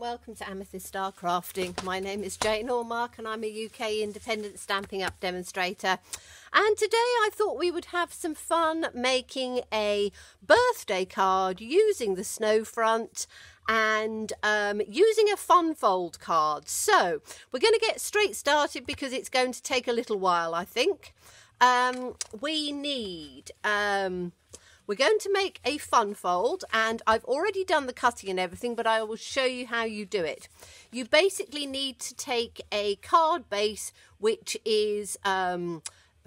and welcome to Amethyst Star Crafting. My name is Jane Ormark and I'm a UK independent Stampin' Up demonstrator. And today I thought we would have some fun making a birthday card using the Snow Front and using a fun fold card. So we're going to get straight started because it's going to take a little while, I think. We're going to make a fun fold, and I've already done the cutting and everything, but I will show you how you do it. You basically need to take a card base which is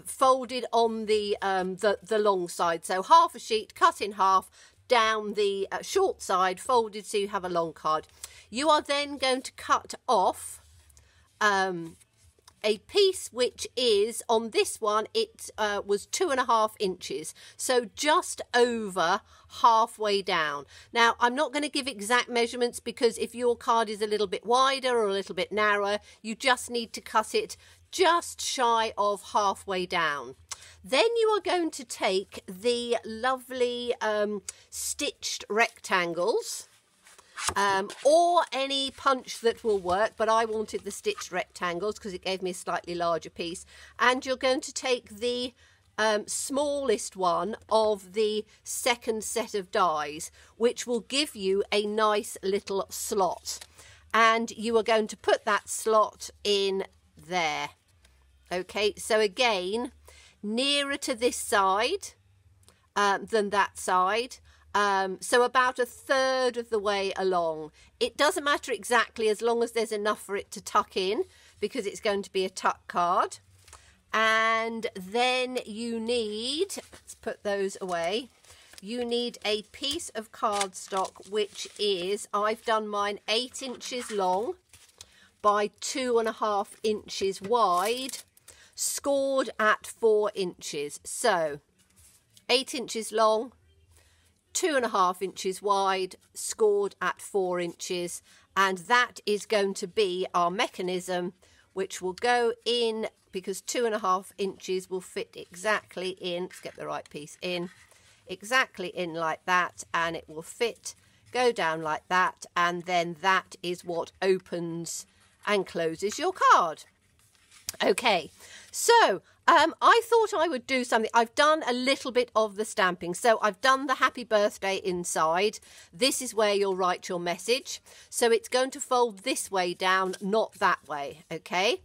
folded on the long side, so half a sheet cut in half down the short side, folded so you have a long card. You are then going to cut off a piece which is, on this one, it was 2.5 inches, so just over halfway down. Now, I'm not going to give exact measurements because if your card is a little bit wider or a little bit narrower, you just need to cut it just shy of halfway down. Then you are going to take the lovely stitched rectangles, or any punch that will work, but I wanted the stitched rectangles because it gave me a slightly larger piece. And you're going to take the smallest one of the second set of dies, which will give you a nice little slot, and you are going to put that slot in there. Okay, so again, nearer to this side than that side. So about 1/3 of the way along. It doesn't matter exactly as long as there's enough for it to tuck in, because it's going to be a tuck card. And then you need, let's put those away, you need a piece of cardstock which is, I've done mine 8 inches long by 2.5 inches wide, scored at 4 inches. So 8 inches long, 2.5 inches wide, scored at 4 inches, and that is going to be our mechanism, which will go in, because 2.5 inches will fit exactly in. Let's get the right piece in, exactly in like that, and it will fit, go down like that, and then that is what opens and closes your card. Okay, so I thought I would do something. I've done a little bit of the stamping. So I've done the happy birthday inside. This is where you'll write your message. So it's going to fold this way down, not that way, okay?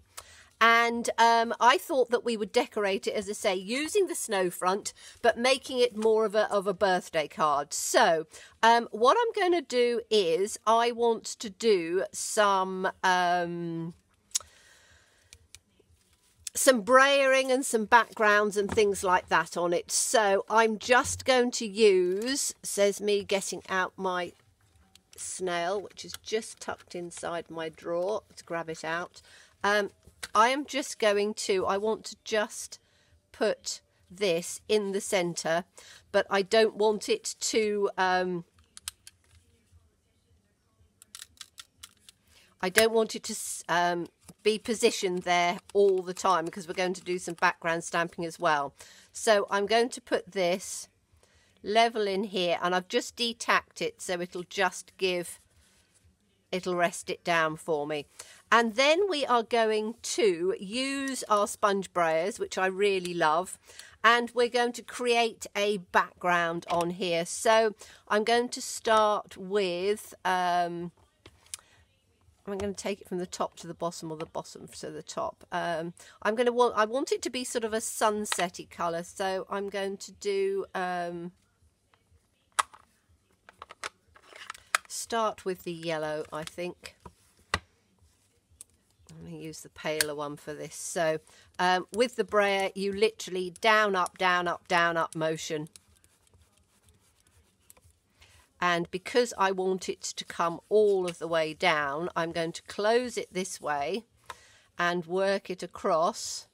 And I thought that we would decorate it, as I say, using the Snow Front, but making it more of a birthday card. So what I'm going to do is I want to do some brayering and some backgrounds and things like that on it. So I'm just going to use, says me getting out my snail, which is just tucked inside my drawer. Let's grab it out. I am just going to, I want to just put this in the centre, but I don't want it to, be positioned there all the time, because we're going to do some background stamping as well. So I'm going to put this level in here, and I've just detacked it so it'll just give, it'll rest it down for me. And then we are going to use our sponge brayers, which I really love, and we're going to create a background on here. So I'm going to start with I'm going to take it from the top to the bottom, or the bottom to the top. I want it to be sort of a sunsetty colour, so I'm going to do start with the yellow, I think. I'm going to use the paler one for this. So with the brayer, you literally down, up, down, up, down, up motion. And because I want it to come all of the way down, I'm going to close it this way and work it across.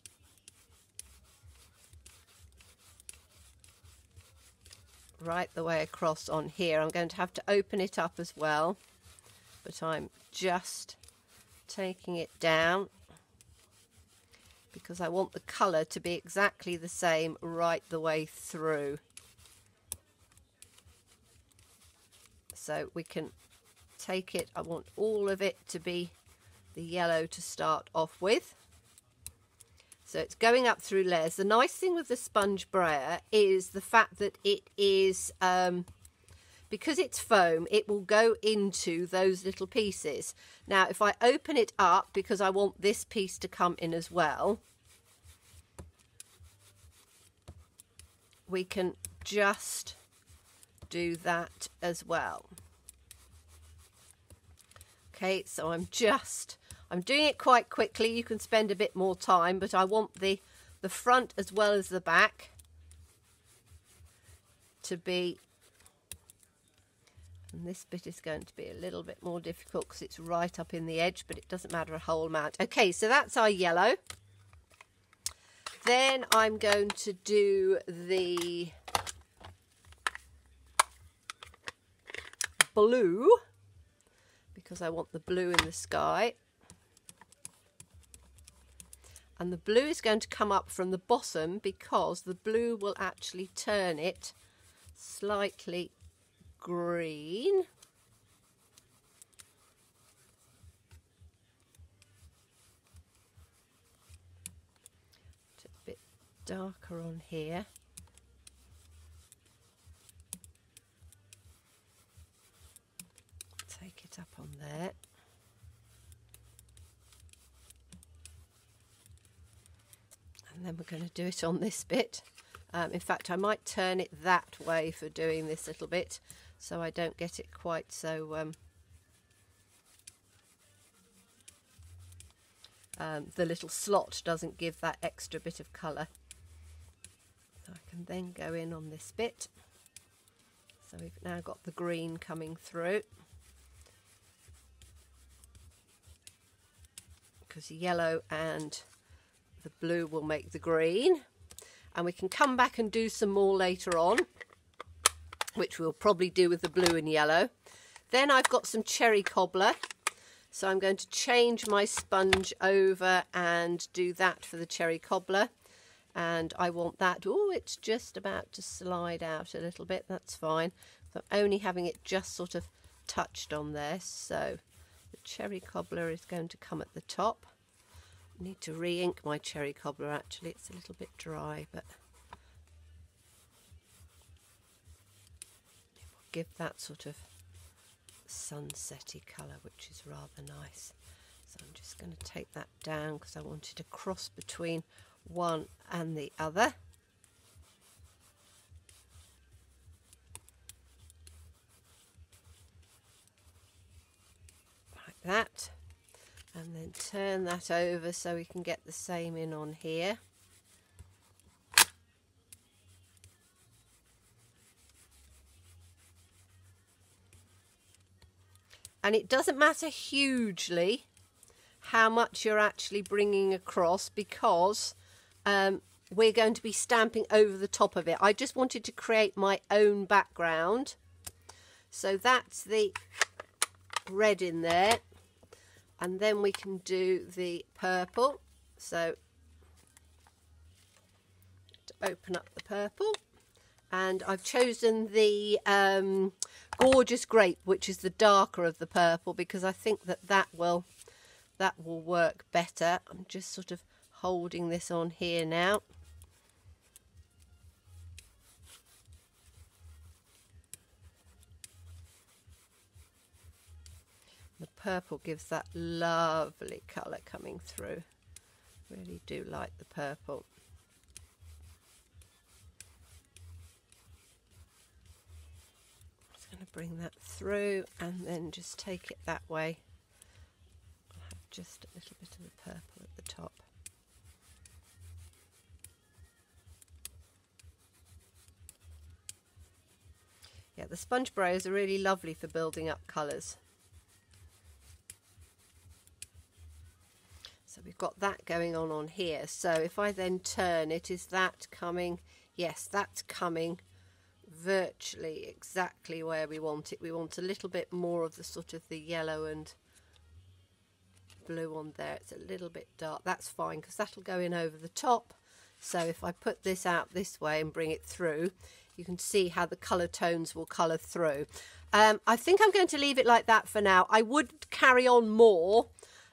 Right the way across on here. I'm going to have to open it up as well, but I'm just taking it down because I want the colour to be exactly the same right the way through. So we can take it, I want all of it to be the yellow to start off with. So it's going up through layers. The nice thing with the sponge brayer is the fact that it is, because it's foam, it will go into those little pieces. Now, if I open it up, because I want this piece to come in as well, we can just do that as well. Okay, so I'm doing it quite quickly. You can spend a bit more time, but I want the front as well as the back to be, and this bit is going to be a little bit more difficult because it's right up in the edge, but it doesn't matter a whole amount. Okay, so that's our yellow. Then I'm going to do the blue, because I want the blue in the sky. And the blue is going to come up from the bottom because the blue will actually turn it slightly green. A bit darker on here. Take it up on there. And then we're going to do it on this bit. In fact, I might turn it that way for doing this little bit, so I don't get it quite so... the little slot doesn't give that extra bit of colour. So I can then go in on this bit. So we've now got the green coming through, because yellow and the blue will make the green. And we can come back and do some more later on, which we'll probably do with the blue and yellow. Then I've got some cherry cobbler, so I'm going to change my sponge over and do that for the cherry cobbler. And I want that, oh, it's just about to slide out a little bit, that's fine. So I'm only having it just sort of touched on there. So the cherry cobbler is going to come at the top. I need to re-ink my cherry cobbler, actually, it's a little bit dry, but it will give that sort of sunsetty colour, which is rather nice. So I'm just going to take that down because I wanted to cross between one and the other. Like that. And then turn that over so we can get the same in on here. And it doesn't matter hugely how much you're actually bringing across, because we're going to be stamping over the top of it. I just wanted to create my own background. So that's the red in there. And then we can do the purple. So to open up the purple, and I've chosen the Gorgeous Grape, which is the darker of the purple, because I think that will work better. I'm just sort of holding this on here now. The purple gives that lovely colour coming through. Really do like the purple. Just going to bring that through and then just take it that way. I'll have just a little bit of the purple at the top. Yeah, the sponge brayers are really lovely for building up colours. So we've got that going on here. So if I then turn it, is that coming? Yes, that's coming virtually exactly where we want it. We want a little bit more of the sort of the yellow and blue on there. It's a little bit dark. That's fine, because that'll go in over the top. So if I put this out this way and bring it through, You can see how the colour tones will colour through. I think I'm going to leave it like that for now. I would carry on more,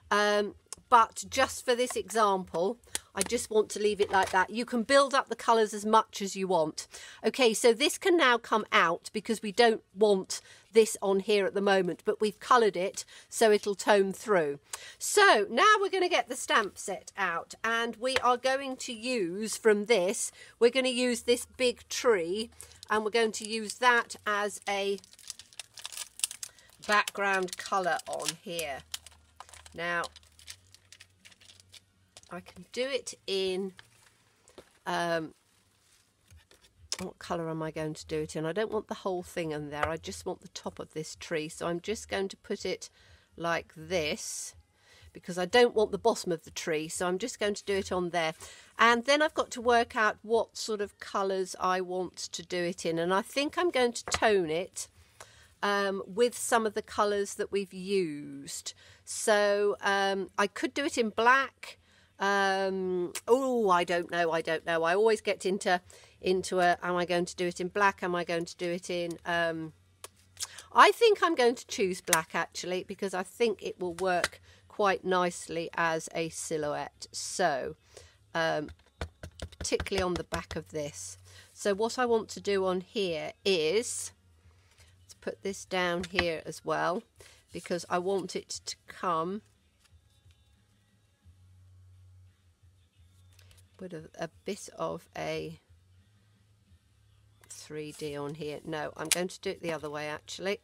but just for this example, I just want to leave it like that. You can build up the colours as much as you want. Okay, so this can now come out because we don't want this on here at the moment, but we've coloured it so it'll tone through. So now we're going to get the stamp set out, and we are going to use from this, we're going to use this big tree, and we're going to use that as a background colour on here. Now I can do it in what colour am I going to do it in? I don't want the whole thing in there, I just want the top of this tree, so I'm just going to put it like this because I don't want the bottom of the tree, so I'm just going to do it on there. And then I've got to work out what sort of colours I want to do it in, and I think I'm going to tone it with some of the colours that we've used. So I could do it in black. Oh, I don't know. I always get into a, am I going to do it in black? Am I going to do it in, I think I'm going to choose black actually, because I think it will work quite nicely as a silhouette. So, particularly on the back of this. So what I want to do on here is, let's put this down here as well, because I want it to come with a bit of a 3D on here. No, I'm going to do it the other way actually.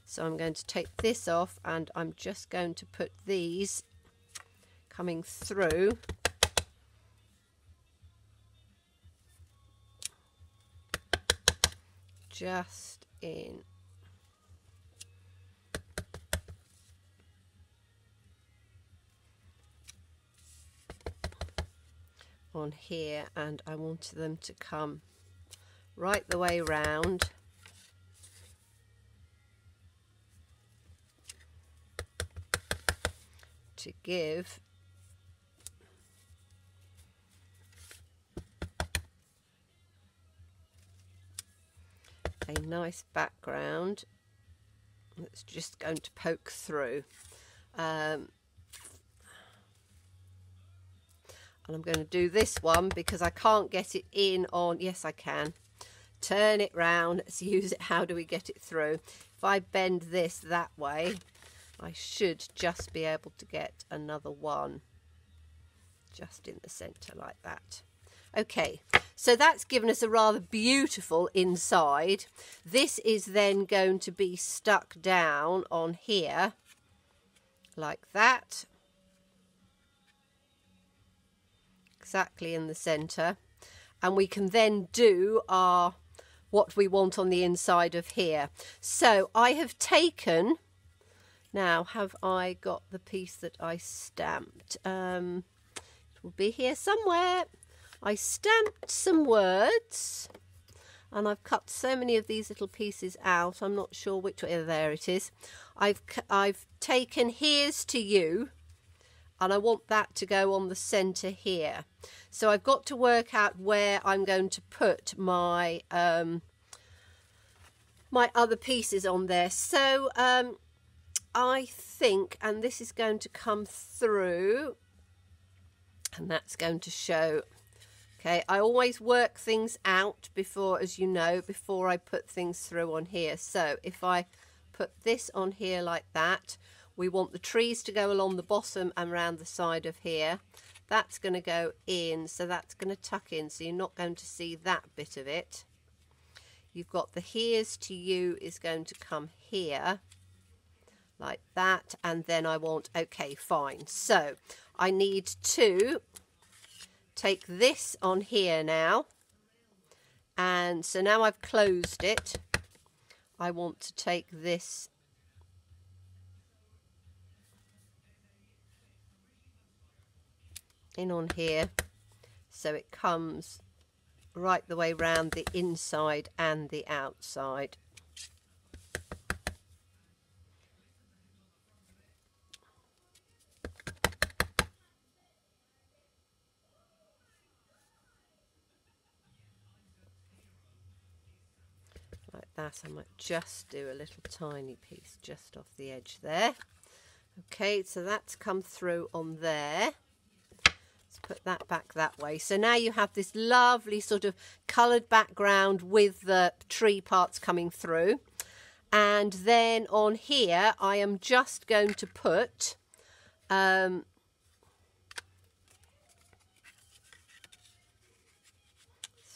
So I'm going to take this off, and I'm just going to put these coming through just in on here, and I want them to come right the way round to give a nice background that's just going to poke through. And I'm going to do this one because I can't get it in on, yes I can, turn it round, let's use it, how do we get it through? If I bend this that way, I should just be able to get another one just in the centre like that. Okay, so that's given us a rather beautiful inside. This is then going to be stuck down on here like that, exactly in the centre, and we can then do our what we want on the inside of here. So I have taken, now have I got the piece that I stamped? It will be here somewhere. I stamped some words, and I've cut so many of these little pieces out, I'm not sure which way. There it is. I've taken here's to you, and I want that to go on the centre here. So I've got to work out where I'm going to put my my other pieces on there. So I think, and this is going to come through, and that's going to show. Okay, I always work things out before, as you know, before I put things through on here. So if I put this on here like that, we want the trees to go along the bottom and around the side of here. That's going to go in, so that's going to tuck in, so you're not going to see that bit of it. You've got the here's to you is going to come here like that, and then I want, okay, fine. So I need to take this on here now, and so now I've closed it, I want to take this in on here so it comes right the way round the inside and the outside. that. I might just do a little tiny piece just off the edge there. Okay, so that's come through on there. Let's put that back that way. So now you have this lovely sort of coloured background with the tree parts coming through. And then on here, I am just going to put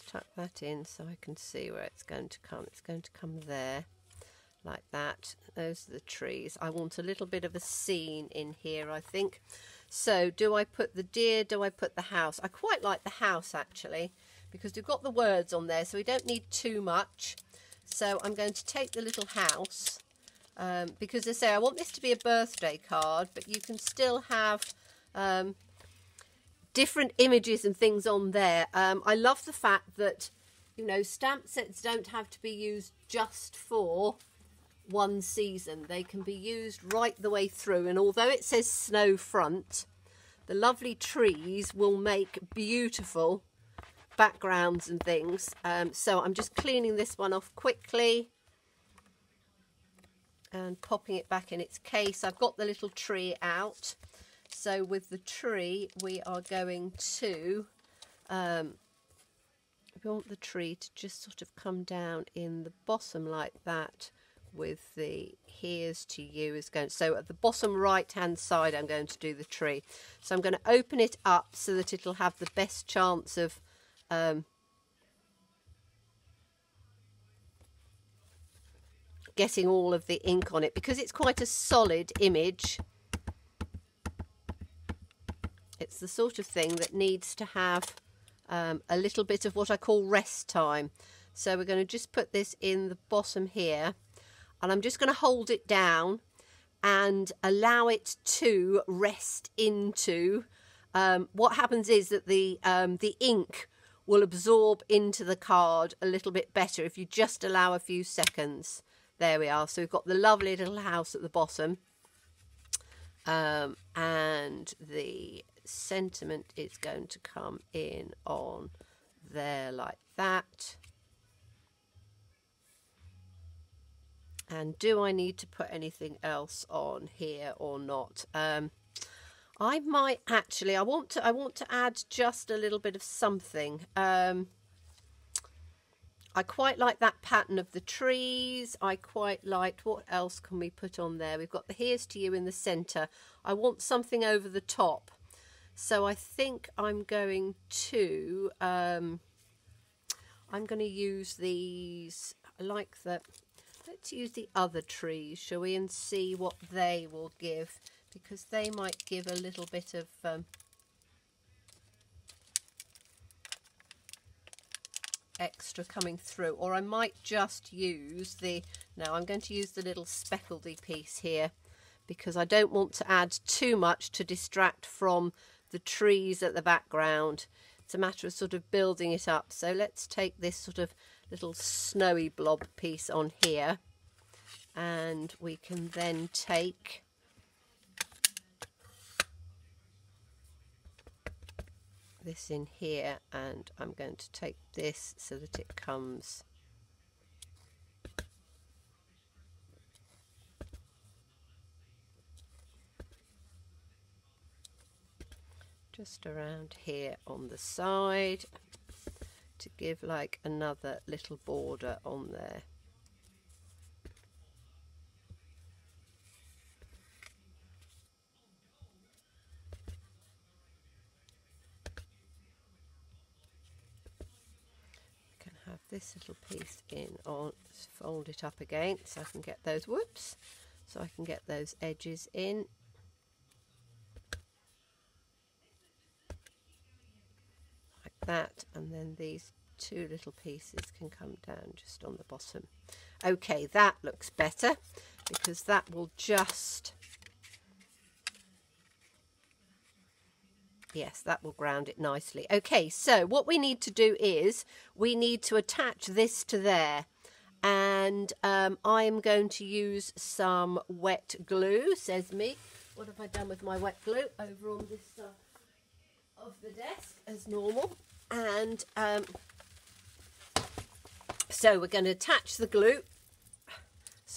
tuck that in so I can see where it's going to come. It's going to come there like that. Those are the trees. I want a little bit of a scene in here, I think. So do I put the deer? Do I put the house? I quite like the house actually, because we've got the words on there, so we don't need too much. So I'm going to take the little house because as I say, I want this to be a birthday card, but you can still have different images and things on there. I love the fact that, you know, stamp sets don't have to be used just for one season. They can be used right the way through. And although it says Snow Front, the lovely trees will make beautiful backgrounds and things. So I'm just cleaning this one off quickly and popping it back in its case. I've got the little tree out. So with the tree, we are going to, we want the tree to just sort of come down in the bottom like that with the here's to you is going. So at the bottom right hand side, I'm going to do the tree. So I'm going to open it up so that it'll have the best chance of getting all of the ink on it, because it's quite a solid image. It's the sort of thing that needs to have a little bit of what I call rest time. So we're going to just put this in the bottom here, and I'm just going to hold it down and allow it to rest into. What happens is that the ink will absorb into the card a little bit better if you just allow a few seconds. There we are. So we've got the lovely little house at the bottom, and the sentiment is going to come in on there like that. And do I need to put anything else on here or not? I might actually. I want to add just a little bit of something. I quite like that pattern of the trees. I quite liked, what else can we put on there? We've got the here's to you in the centre. I want something over the top. So I think I'm going to use these. I like that. Let's use the other trees, shall we, and see what they will give, because they might give a little bit of extra coming through. Or I might just use the, no, I'm going to use the little speckledy piece here, because I don't want to add too much to distract from the trees at the background. It's a matter of sort of building it up. So let's take this sort of little snowy blob piece on here, and we can then take this in here, and I'm going to take this so that it comes just around here on the side to give like another little border on there. I can have this little piece in on, fold it up again so I can get those, whoops, so I can get those edges in. That, and then these two little pieces can come down just on the bottom. Okay, that looks better, because that will just, yes, that will ground it nicely. Okay, so what we need to do is we need to attach this to there, and I'm going to use some wet glue, says me. What have I done with my wet glue? Over on this side of the desk as normal. And so we're going to attach the glue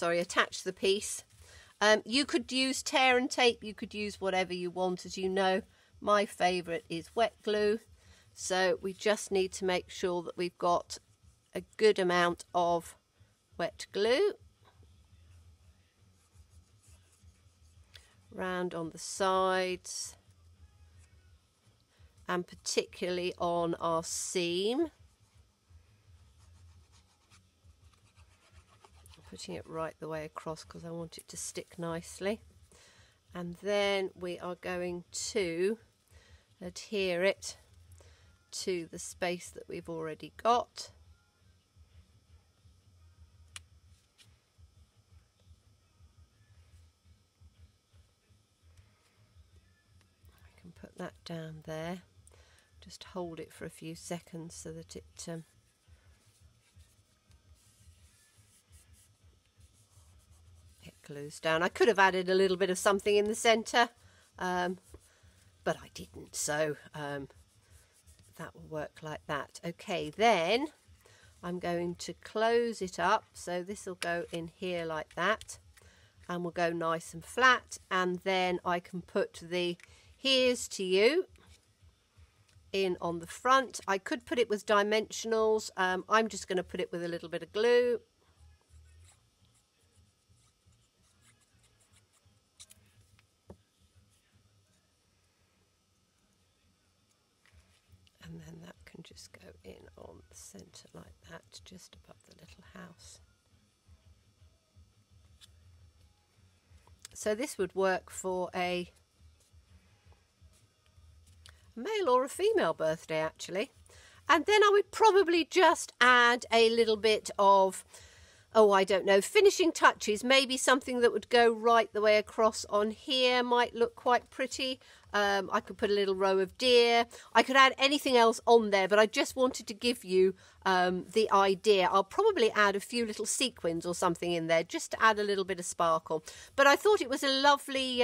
attach the piece. You could use tear and tape, you could use whatever you want. As you know, my favourite is wet glue. So we just need to make sure that we've got a good amount of wet glue round on the sides and particularly on our seam. Putting it right the way across because I want it to stick nicely. And then we are going to adhere it to the space that we've already got. I can put that down there. Just hold it for a few seconds so that it glues down. I could have added a little bit of something in the centre, but I didn't, so that will work like that. Okay, then I'm going to close it up, so this will go in here like that, and will go nice and flat, and then I can put the "Here's to you" in on the front. I could put it with dimensionals. I'm just going to put it with a little bit of glue. And then that can just go in on the centre like that, just above the little house. So this would work for a male or a female birthday actually. And then I would probably just add a little bit of, oh, I don't know, finishing touches. Maybe something that would go right the way across on here might look quite pretty. I could put a little row of deer. I could add anything else on there, but I just wanted to give you the idea. I'll probably add a few little sequins or something in there just to add a little bit of sparkle. But I thought it was a lovely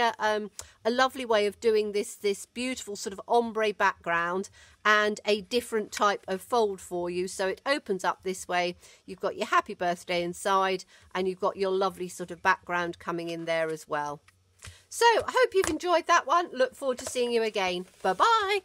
way of doing this beautiful sort of ombre background and a different type of fold for you. So it opens up this way. You've got your happy birthday inside, and you've got your lovely sort of background coming in there as well. So I hope you've enjoyed that one. Look forward to seeing you again. Bye-bye.